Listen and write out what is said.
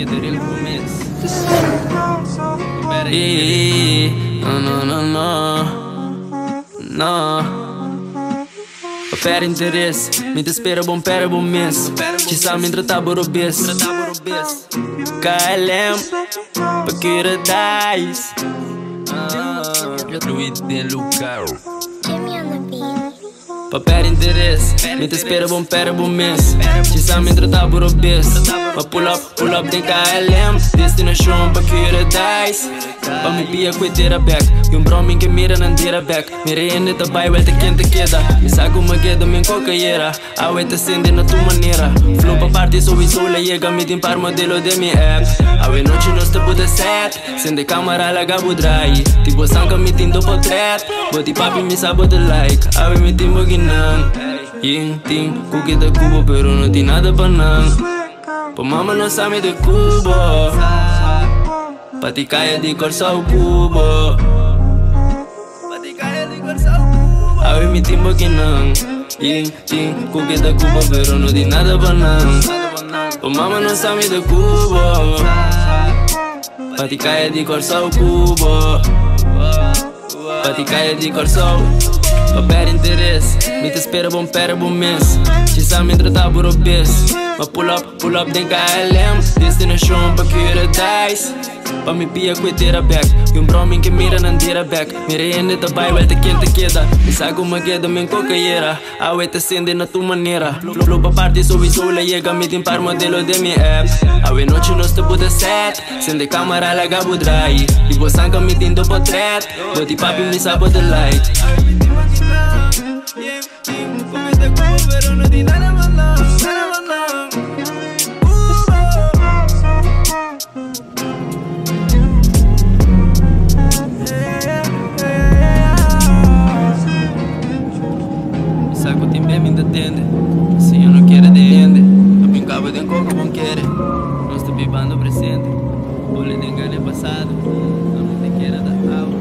que desde el começo. Não. Opera interesse, me te espera bom pera bom mês. Ci sa me tratar borobês. KLM, paradise. Fluido de lugar. Papel interesse, me te espera bom pera bom mês. Ci sa me tratar borobês. Ma pull up tem KLM. Destination paradise. Pa me pia cuiteira back. E bromin que mira não tira back. Mira ainda tá bai, welta quente queda. Me saco uma queda, me cocaíra. A weta sende na tua maneira. Flow pa parte, sou e sou la llega. Me tem par modelo de mi app. A we noite nós te puta set. Sende câmera la gabu dry. Tipo sanka me tem do portrait. Boti papi me sabo de like. A we me tem boginan. Ying ting, cookie de cubo, pero não tem nada pra não. Pa mama não sabe de cubo. Paticaia de cor só o cubo. Awe me timbo que não. Ying, ting, cookie da cubo, pero não tem nada pra não. O mama não sabe de cubo. Paticaia de cor só o cubo. Paticaia de cor só o papel interesse, me te espera bom pera bom mês. Ci sa me tratar borobês. Ma pull up tem KLM. Destination paradise. Pa me pia cuiteira back. E bromin que mira não tira back. Mira ainda tá bai, welta quente queda. Me saco uma queda, me cocaíra. A weta sende na tua maneira. Flow pa parte, sou e sou la llega. Me tem par modelo de mi app. A we noite nós te puta set. Sende câmera la gabu dry. Tipo sanka me tem do portrait. Boti papi me sabo de like. Pero no di nada más nada. Saco tem bem me entende. Se eu não quero de ende. Eu brincava de coco bom querer. Nós te bibando presente. Bolha de engano passado. Não te quero da aula.